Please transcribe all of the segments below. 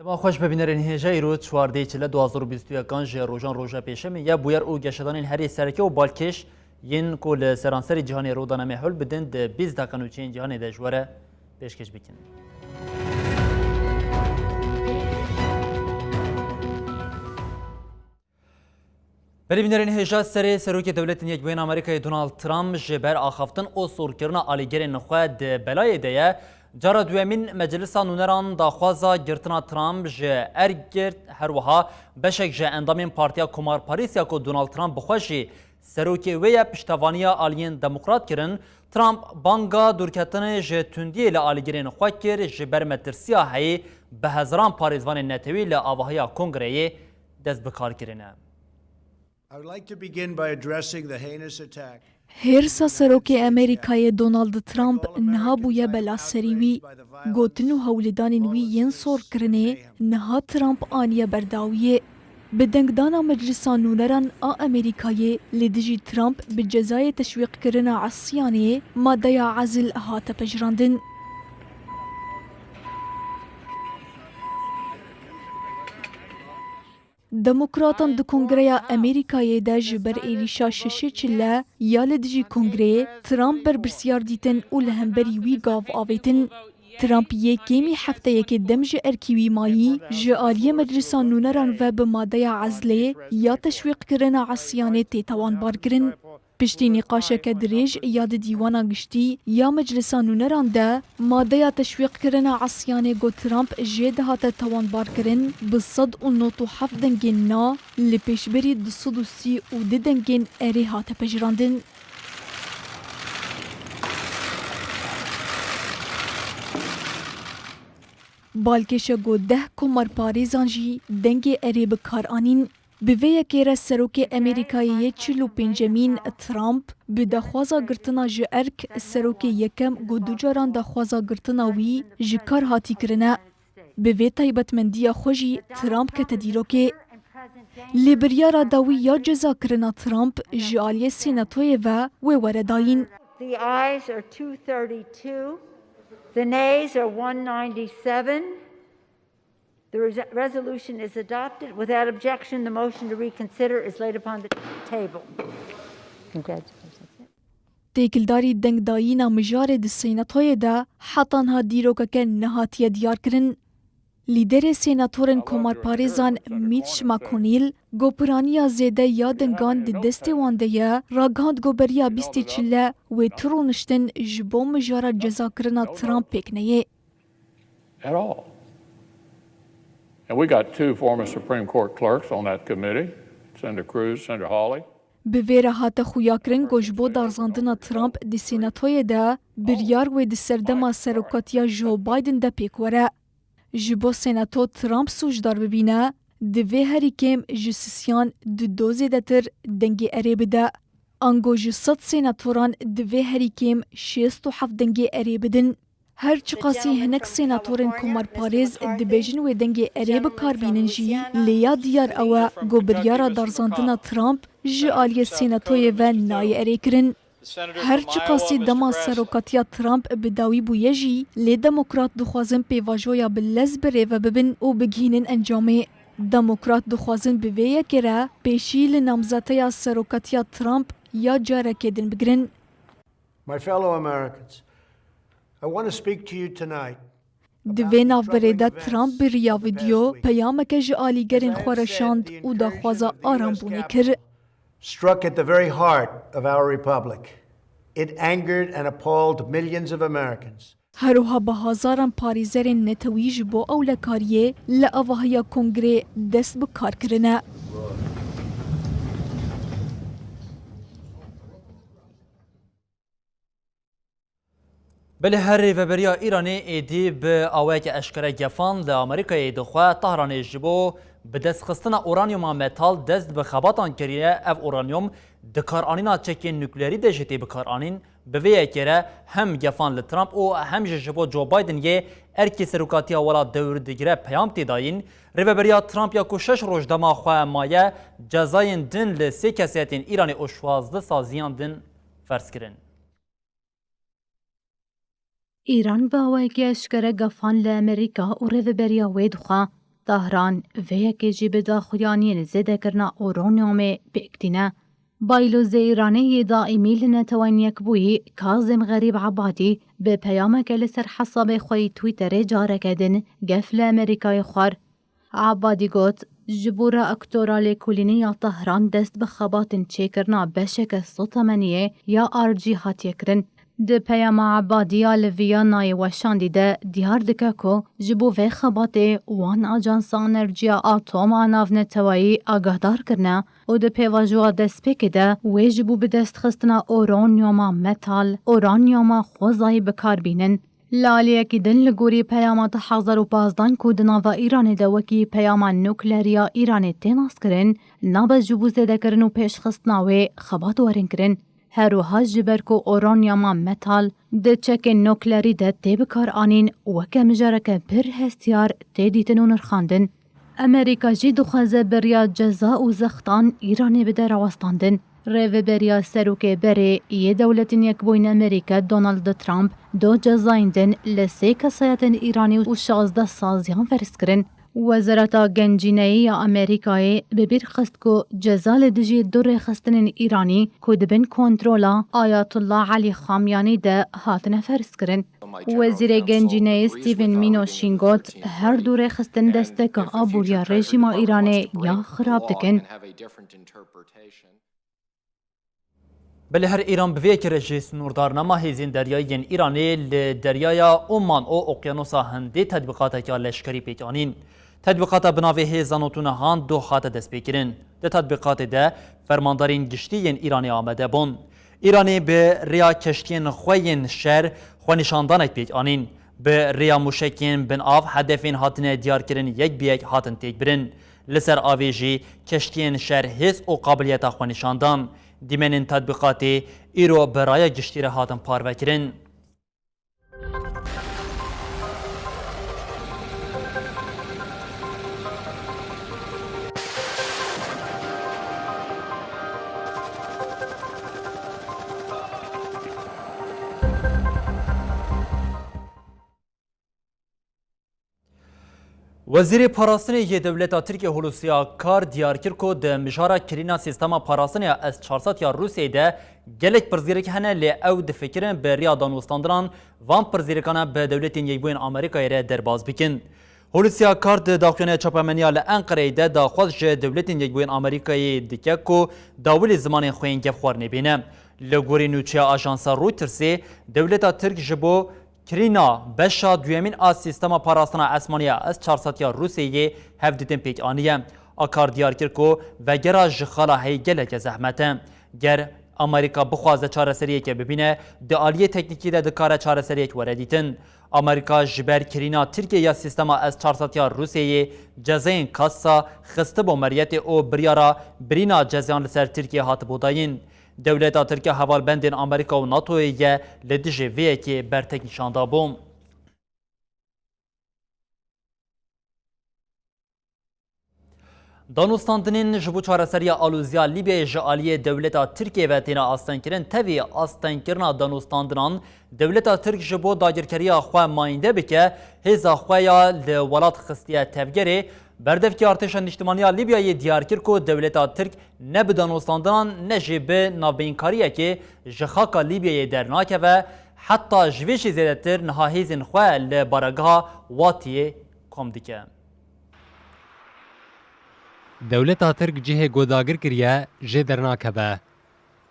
دما خوش ببینرین هجای رو چوارده چله 2021 جه روژان روژا پیشم یا بویر او گشتدانین هری سرکی و بالکش ین کل سرانسری جهانی رو دانمه حل بدن ده 20 دقیقه چین جهانی ده جواره پیشکش بکن. بلی بینرین هجا سری سروک دولت یک بین آمریکای دونالد ترامپ جبر آخافتن او سورکرنا آلیگر نخواه ده بلای ده جارا دوامین مجلس نونران داخوازا گرتنا ترامپ جه ارگرد هر وها بشک جه اندامین پارتیا کمار پاریس یا که دونالد ترامپ بخوشی سروکی ویا پشتوانیا آلیین دموکرات کرن ترامپ بانگا دورکتن جه تندی لآلیگرین خواه کر جه برمترسیا هایی به هزاران پاریزوان نتوی لآواهی کنگره دست بکار کرنه. هرسا سروک امریکای دونالد ترامپ نها بویا بلا سریوی گوتنو هولدانین وی ین سور کرنه نها ترامپ آنیا برداویه بدنگدانا مجلسان نونران امریکای لدجی ترامپ بجزای تشویق کرنا عصیانه ماده عزل هات پجراندن دموکراتان د کنگره امریکای ده جبر ایلیشا ششه چله یا لدجی کنگره ترامپ بر برسیار دیتن و لهمبری وی گاو آویتن. ترامپ یکیمی هفته یک دمج ارکیوی مایی جعالی مجلسان نونران و به ماده عزله یا تشویق کرنا عصیانه تیتوان بار کرن. پشتی نقاشه که دریج یاد دیوانا گشتی یا مجلسان نونران ده ماده تشویق کرنا عصیانه گو ترامپ جید هاته توان بار کرن بصد و نوتو حف دنگین نا لپیشبری دصد و سی و ده دنگین اری هاته پجراندن. بالکش گو ده کمر پاریزان جی دنگ اری بکار آنین به وی که سروک امریکایی 45 ترامپ به دخوازا گرتنا جه ارک سروک یکم گودو جاران دخوازا گرتنا وی جکار هاتی کرنه. به وی تایبت مندی خوشی ترامپ که تدیرو که لیبریا را داوی یا جزا کرنا ترامپ جعالی سیناتوی و ورداین. The ayes are 232, the nays are 197. The resolution is adopted. Without objection, the motion to reconsider is laid upon the table. Congratulations. تیکلداری دنگدایینا مجار د سیناتوی ده حتان ها دیروکه که نهاتی دیار کرن. لیدر سیناتورن کمار پاریزان میچ ماکونیل گوپرانیا زیده یادنگان د دستی وانده یا راگاند گوبریا بیستی چله و ترونشتن جبو مجارا جزا کرنا ترامپ پیکنه. At all. And we got two former Supreme Court clerks on that committee, Senator Cruz, Senator Hawley. به ویره هات خویا کرن گوشبو دارزاندنا ترامپ دی سیناتوی ده بریار و دی سردما سروکاتیا جو بایدن ده پیکوره. جبو سیناتو ترامپ سوجدار ببینه دوی هری کم جسیسیان دو دوزی دتر دنگی اری بده. انگو جسد سیناتوران دوی هری کم 67 دنگی اری بدن. هر چقاسی هنک سیناتورن کمر پاریز دبیجن و دنگی اری بکار بینن جی لیا دیار اوه گوبریارا دارزاندنا ترامپ جعالی سیناتوی و نای اری کرن. هر چقاسی دما سروکاتیا ترامپ بداوی بویه جی لی دموکرات دخوازن پیواجویا بلز بره و ببن او بگینن انجامه. دموکرات دخوازن بویه کره پیشی لنامزاتیا سروکاتیا ترامپ یا جاره کدن بگرن. My fellow Americans, I want to speak to you tonight. دوی نافبرده ترامپ بریا ویدیو پیامک جعالی گرین خورشاند و دخوازا آرام بونه کر. Struck at the very heart of our republic. It angered and appalled millions of Americans. هروها به هزاران پاریزرین نتوی جبو اولکاریه لأواهیا کنگره دست بکار کرنه. بله هر ریوبریا ایرانی ایدی به آوک اشکره گفان لامریکای دخواه طهران جبو به دست خستن اورانیوم متال دست به خباتان کریه اف اورانیوم دکار آنینا چکی نوکلیری دجتی بکار آنین به وی کره هم گفان لترامپ و هم جبو جو بایدن یه ارکی سروکاتی ولا دور دیگره پیام تیداین ریوبریا ترامپ یا کوشش روش دما خواه مایه جزاین دن لسی کسیتین ایرانی و 16 سازیان دن فرض کرن. ایران با وکی اشکره گفان لامریکا و ریوبریا وید خواه طهران ویکی جی بدا خویانین زده کرنا اورانیوم بکتینه. بایلوز ایرانی دائمی لنتوان یکبوی کاظم غریب عبادی به پیامک لسر حساب خوی تویتر جاره کدن گفل امریکای خوار. عبادی گوت جبورا اکتورال کلینی یا طهران دست بخباتن چیکرنا بشک سطمانیه یا آرجی هاتیه کرن. ده پیام عبادی لویانای وشان دیده دیار دکه که جبو وی خباته وان آجانس انرژیا آتوم آناف نتوایی آگهدار کرنه و ده پیواجوا دست پکده وی جبو به دست خستنا اورانیوما متال اورانیوما خوزایی بکار بینن. لالیه که دن لگوری پیامات حاضر و پازدان کودنا و ایران ده وکی پیامان نوکلریا ایران تیناس کرن نابز جبو زده کرن و پیش خستناوی خبات وارن کرن. هروها جبر کو اورانیوما متال ده چک نوکلری ده تیبکار آنین وکه مجارک پر هستیار تیدیتن و نرخاندن. امریکا جی دخوازه بریا جزا و زختان ایرانی بده رواستاندن. ریو بریا سروک بره یه دولتین یک بوین امریکا دونالد ترامپ دو جزایندن لسی کسایتن ایرانی و 16 سازیان فرس کرن. وزارت گنجینه‌ای امریکایی ببیر خست کو جزال دجی دور خستن ایرانی کو دبن کنترولا آیات الله علی خامیانی ده هاتن فرس کرن. وزیر گنجینه‌ای استیون مینوشین گوت هر دور خستن دسته که آبوریا رژیم ایرانی یا خراب دکن. بله هر ایران بویک رجیس نوردار نما هیزین دریایی ایرانی لدریایا اومان او اقیانوسا هنده تطبیقات که لشکری پیکانین. تطبیقات بناوی هیزانوتون هان دو خاطر دست بگیرن. ده تطبیقات ده فرماندارین گشتی ایرانی آمده بون. ایرانی به ریا کشتین خوین شهر خوانشاندانک پیکانین. به ریا موشکین بن آف هدفین هاتن دیار کرن یک بیک هاتن تیک برن. لسر آویجی کشتین شهر هیز و قابلیت خوانشاندان. دیمنین تطبیقاتی ایرو برای گشتی را هاتن پارو کرن. وزیر پاراستنی دولت ترکیه هولوسیا کار دیار کرد که ده مجارا کرینا سیستما پاراستنی از 400 یا روسیه ده گلک پرزیرک هنه لی او دفکرن به ریا دانوستاندران وان پرزیرکانه به دولت یکبوین آمریکایی را درباز بکن. هولوسیا کار ده داخلانه چاپمنیا لانقره ده دا خودش دولت یکبوین آمریکایی دکه که داولی زمان خوین گف خوار نبینه. لگوری نوچیا آژانسا رویترسی دولت ترک جبو کرینا بشا دویمین از سیستما پاراستنا اسمانیا از 400 یا روسیه هفدیتن پیک آنیه. آکار دیار کرکو و گرا جخالا هی گلک زحمته. گر امریکا بخوازه چاره سریه که ببینه ده آلیه تکنیکی ده دکاره چاره سریه که وردیتن. امریکا جبر کرینا ترکیه یا سیستما از 400 یا روسیه جزین کاسا خسته با مریت او بریارا برینا جزیان لسر ترکیه هات بوداین. دولت ترکیه حوالبندین آمریکا و ناتویه لدیجه ویه که برتک نشانده بوم. دانوستاندنین جبو چارەسەری ئالوزیا لیبیای جعالی دولتا ترکیه و تینا آستانکردن تەوی ئاستانکردنا دانوستاندنان دولتا ترک جبو داگیرکریya xwe mayînde bike hêza xwe ya li welat xistiye tevgerê berdevkî artêşa niştimaniya Libyayê diyar kir ku dewleta Tirk ne bi danostandinan ne jî bi navbeyînkariyekê ji xaka Libyayê dernakeve heta ji vê jî zêdetir niha hêzên xwe li barageha Watiyê kom dike. دولتا ترک جهه گوداگر کریه جه درناکبه.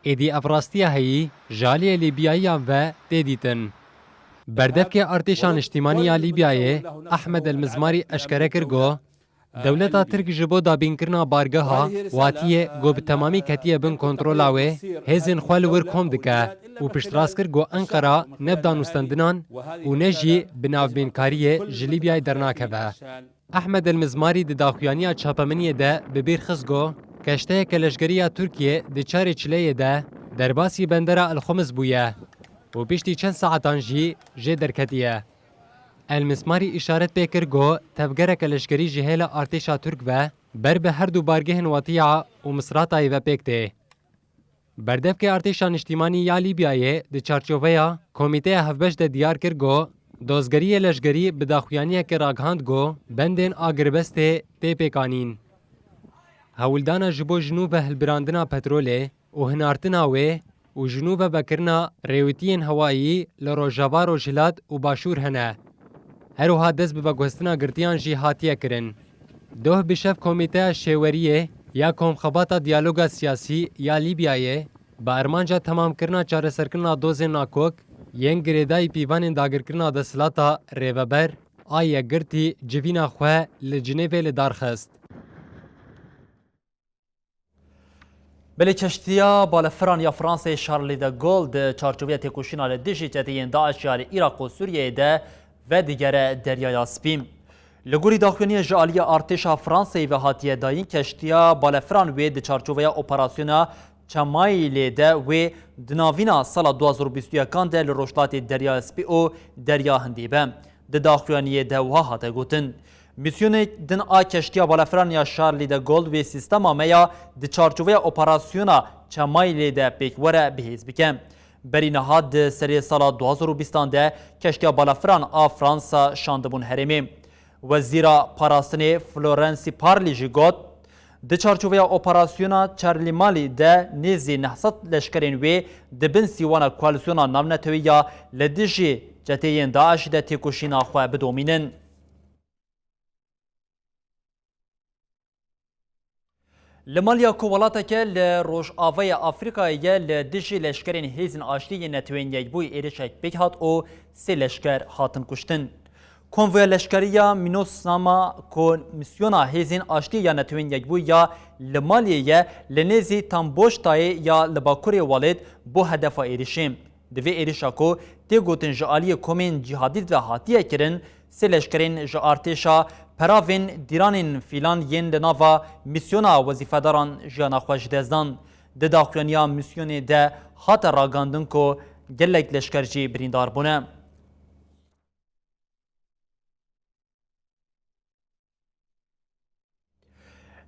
ایدی افراستیه هایی جالی لیبیاییان و دیدیتن. بردف که ارتشان اجتماعی لیبیای احمد المزماری اشکره کرگو دولتا ترک جبو دابین کرنا بارگه ها واتیه گو به تمامی کتیه بن کنترولاوه هزین خوال ور کم دکه و پشتراس کرگو انقره نبدانوستندنان و نجی بناوبینکاریه جلیبیای درناکبه. احمد المزماری د داخویانیا چاپمنی ده به بیر خزگو کشته کلشگریه ترکیه د چاری چلیه ده درباسی بندره الخمس بویه و بیشتی چند ساعتان جه درکتیه. المزماری اشارت بکر گو تفگره کلشگری جهیل ارتشا ترک و بر به هر دو بارگه واتیعه و مصراتای و پکته. بردف که ارتشان اجتماعی یا لیبیایه د چارچوبه کمیته هفبش ده دیار کرگو دۆزگەریە لەشگەری بداخویانیەکە ڕاگەاند گۆ بەندێن ئاگربەستێ تێ پێکانین. هەوڵدانە ji bo jinû ve hilbirandina petrolê û hinartina wê û jinû ve vekirina rêwîtiyên hewayî li Rojava Rojhilat û Başûr hene. Herwiha dest bi veguhestina girtiyan jî hatiye kirin. Doh bi şev Komîteya Şêweriyê ya Komxebata Diyaloga Siyasî ya Lîbyayê bi armanca temamkirina çareserkirina dozên nakok yên girêdayî pîvanên dagirkirina desthilata rêveber a yekgirtî civîna xwe li Cinêvê li dar xist. Belê çeştiya balefran ya Fransayê Charlie de Gaulle di çarçoveya têkoşîna li dijî çeteyên Daeş ya li Iraq û Sûriyeyê de ve digere Deryaya Spî. Li gorî daxuyaniya ji aliya artêşa Fransayê ve hatiye dayîn keştiya balefran wê di çarçoveya operasyona Çemayîlê de wê di navîna sala 2021 de li rojhilatê Deryaya Spî û Derya Hindî be. Di daxuyaniyê de wiha hate gotin. Misyonê din a keştiya balefran ya Charlie de Gaulle wê sîstema me ya di çarçoveya operasyona Çemayîlê de pêkwere bihêz bike. Berî niha di serê sala 2020 de keştiya balefran a Fransa şandibûn herêmê. Wezîra Parastinê Florence Parly jî got di çarçoveya operasyona Charlie de nêzî 900 leşkerên wê dibin sîwana koalisyona navnetewî ya li dijî ceteyên Daeş de têkoşîna xwe bidomînin. Li Malya ku welateke li Rojavayê Afrikayê ye li dijî leşkerên hêzên aştiyê netewên yekbûyî êrişek pêk hat û 3 leşker hatin kuştin. Konvoya leşkeriya Minusma ku misyona hêzên aştiyê ya netewên yekbûyî ya li Malyê ye li nêzî Tamboştayê ya li Bakurê Welêt bu hedefa êrişê. Di vê êrişa ku tê gotin ji aliyê komên cihadî ve hatiye kirin, 3 leşkerên ji artêşa peravên dîranên fîlan yên li nava misyona wezîfedaran jiyana xwe ji dest dan. Di daxuyaniya misyonê de hate ragandin ku gelek leşker jî birîndar bûne.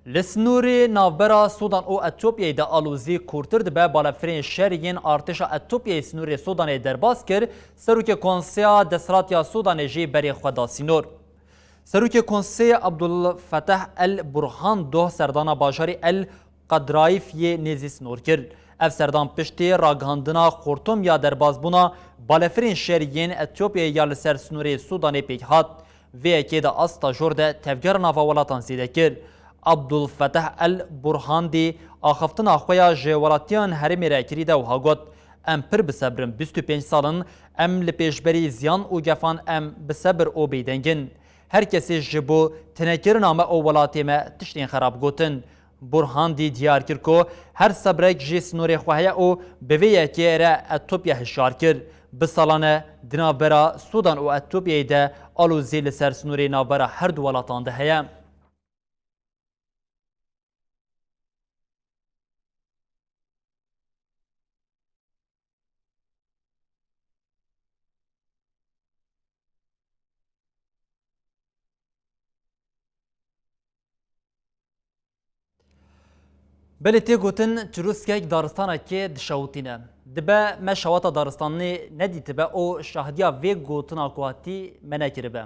Li snûrê navbera Sudan û Etiyopyayê de alozî kurtir dibe balafirên şeriyên artêşa Etiyopyayê snûrê Sudanê derbas kir, serokê Konseya Desthilatiya Sudanê jî berê xwe da sînor. Serokê Konseyê Abdulfetah El Burhan doh serdana bajarê El Qadraîfiyê nêzî sînor kir. Ev serdan piştî ragihandina xortum ya derbasbûna balafirên şeriyên Etiyopyayê ya li ser snûrê Sudanê pêk hat. Vê yekê de asta jor de tevgera nava welatan zêde kir. Abdulfetah El Burhan dî axaftina xwe ya ji welatiyan herêmê re kirî de wiha got em pir bisebrin 25 salin em li pêşberî ziyan û gefan em bisebir û bêdengin. Her kesê ji bo tinekirina me û welatê me tiştên xerab gotin. Burhan dî diyar kir ku her sebrek jî snûrê xwe heye û bi vê yekê re Etiyopya hişyar kir. Bi salane di navbera Sudan û Etiyopyayê de alozî li ser snûrê navbera her du welatan de heye. Belê tê gotin çirûskek daristanekê dişewitîne. Dibe me şewata daristanê nedîtibe û şahdiya vê gotina ku hatî me nekiribe.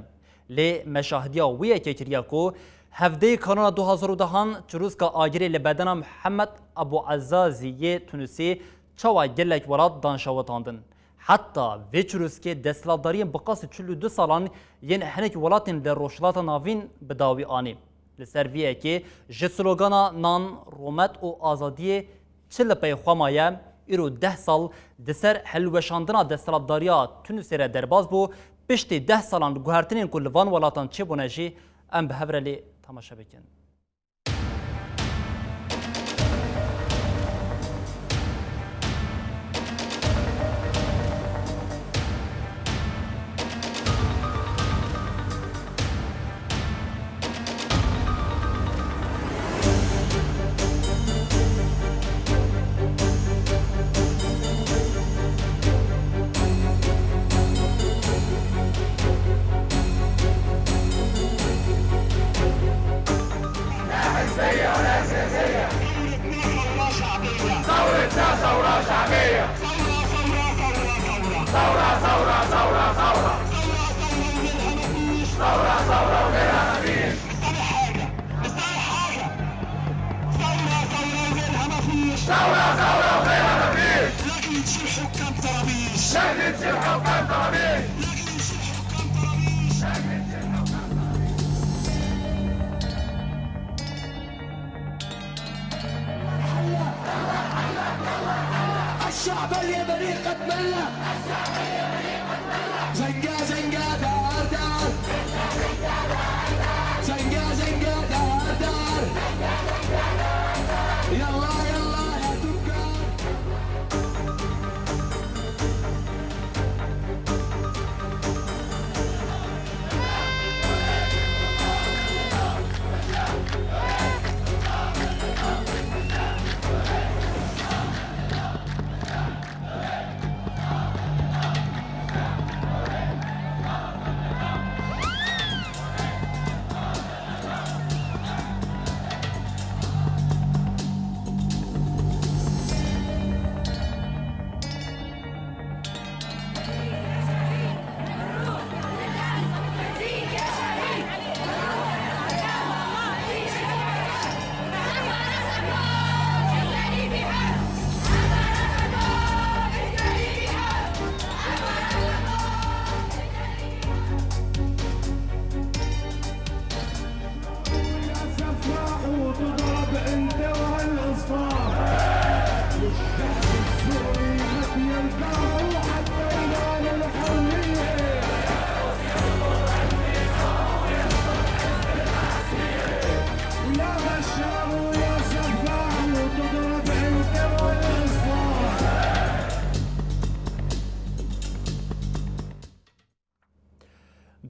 Lê me şahdiya wî yekê kiriye ku hevdeyê kanûna 2010 çirûska agirê li bedena Mihemed Abuezazîyê Tunusê çawa gelek welat danşewitandin. Heta vê çirûskê desthilatdariyên bi qasî 42 salan yên hinek welatên li rojhilata navîn bi dawî anî. Li ser vê yekê ji slogana nan, romet û azadiyê çi li pey xwe maye îro 10 sal di ser hilweşandina desthilatdariya Tunusê re derbas bû piştî 10 salan li guhertinên ku li van welatan çêbûne jî em bi hev re lê temaşe bikin. الشعب اليمني قد مل زنقا زنقا دار دار زنقا زنقا دار دار يلا يلا يا تجار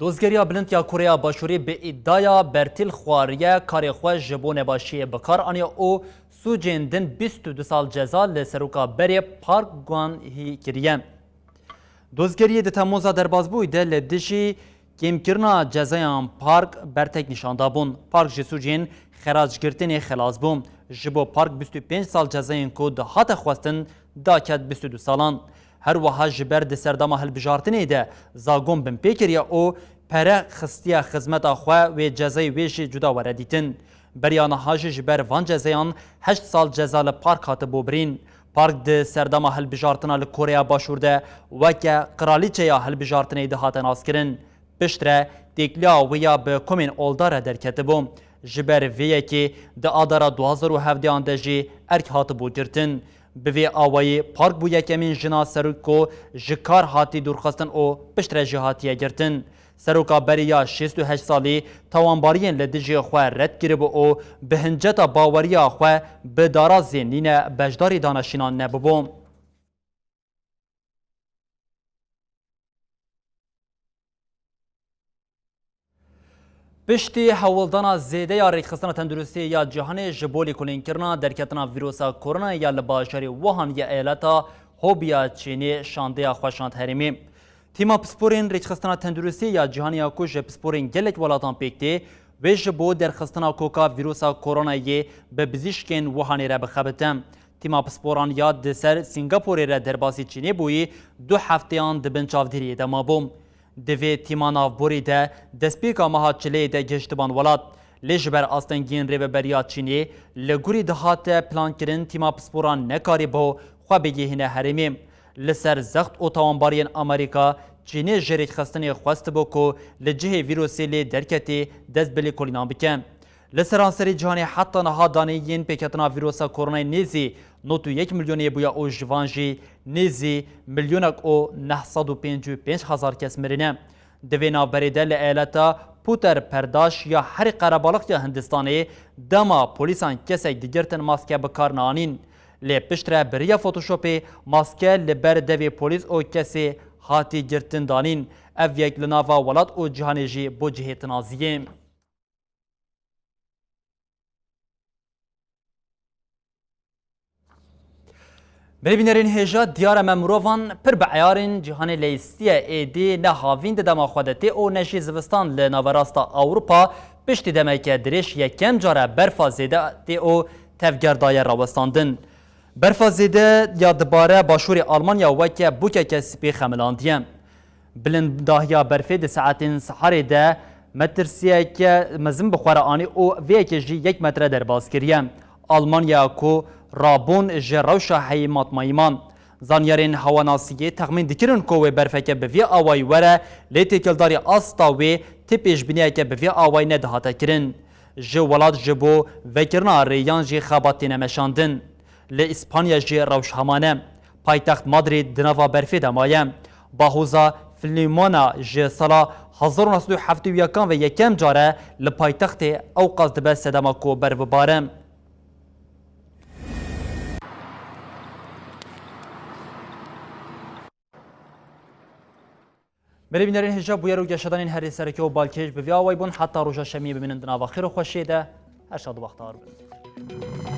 دۆزگەریە بلند یا کوریا باشووری بە ئیددایا بەرتیل خواریە کارێ خۆ ji بۆ نەباشiyê bikar aniye û sûcên din 22 sal ceza li seroka berê Park Geun-hye kiriye. Dozgeriyê di Temmûza derbasbûyî de li dijî kêmkirina cezayan Park bertek nîşanda bûn. Park ji sûcên xeracgirtinê xelas bû. Ji bo Park 25 sal cezayên ku dihate xwestin daket 22 salan. Her wiha ji ber di serdama hilbijartinê de zagon bin pê kiriye û pere xistiya xizmeta xwe wê cezayê wê jî cuda were dîtin. Beriya niha jî ji ber van cezayan 8 sal ceza li Park hatibo birîn. Park di serdama hilbijartina li Koreya Başûr de weke qiralîçeya hilbijartinê dihate naskirin. Piştre têkiliya wê ya bi komên oldar derketibû. Ji ber vê yekê di adara 2017 de jî erk hatibo girtin. Bi vê awayî Park bû yekemîn jina serok ku ji kar hatî dûrxistin û piştre jî hatiye girtin. Seroka beriya 68 salî tawanbariyên li dijî xwe red kiribû û bi hinceta baweriya xwe bi darazê nîne beşdarî danişînan nebibû. Piştî hewildana zêdeya rêxistina tenduristî ya cîhanê ji bo lêkolînkirina derketina vîrusa koronayê ya li bajarê Wuhan ya eyaleta Hubeiya Çînê şandeya xweşand herêmê. Tîma pisporên rêxistina tenduristî ya cîhanê ku ji pisporên gelek welatan pêk tê wê ji bo derxistina koka vîrusa koronayê bi bizîşkên Wuhanê re bixebite. Tîma pisporan ya di ser Singapurê re derbasî Çînê bûyî 2 hefteyan dibin çavdêriyê de mabû. Divê tîma navborî de destpêka meha çileyê de geştiban welat. Lê ji ber astengiyên rêveberiya Çînê li gurî dihate plankirin tîma pisporan nekarîbû xwe bigihîne herêmê. Li ser zext û tawanbariyên Amerîka, Çînê ji rêxistinê xwestibû ku li cihê vîrusê lê derketê dest bi lêkolînan bike. Li seranserê cîhanê heta niha daneyên pêketina vîrusa koronayê nêzî 91 milyonê bûye û ji van jî nêzî milyonek û 955 hezar kes mirine. Di vê navberê de li eyaleta Puter Perdaş ya herî qerebalık ya Hindistanê dema polîsan kesek digirtin maske bikar nanîn. Lê piştre biriya Photoshopê maske li ber devê polîs û kesê hatî girtin danîn. Ev yek li nava welat û cîhanê jî bo cihê tinaziyê. Berêbînerên hêja diyara me mirovan pir bi eyarên cîhanê lêstiya êdî ne havîn di dema xwe de tê û ne jî zivistan li naverasta Ewropa piştî demeke dirêj yekem cara berfa zêde tê û tevgerdaye rawestandin. Berfa zêde ya dibare başûrê Almanya weke bûkeke spî xemilandiye. Bilindahiya berfê di saetên siharê de metirsiyeke mezin bixwere anî û vêyekê jî 1 metre derbas kiriye. Almanya ku rabûn ji rewşa heyî matmayîman. زانیارین هواناسیه تخمین دکرن که و برفکه به وی آوای وره لی تکلداری آستا و تپیش بینیه که به وی آوای ندهاته کرن. جو ولاد جبو وکرنا ریان جی خاباتی نمشاندن. لی اسپانیا جی روش همانه. پایتخت مادرید دنوا برفی دمایم. باهوزا فیلمونا جی سالا 1971 و یکم جاره لپایتخت او قصد به سدماکو بر ببارم. بری بینرین هجاب بویر و گشتن هری سرکی و بالکش به وی آوای بون حتی روژا شمی ببینند نواخیر و خوشیده هر شاد و بختار بند.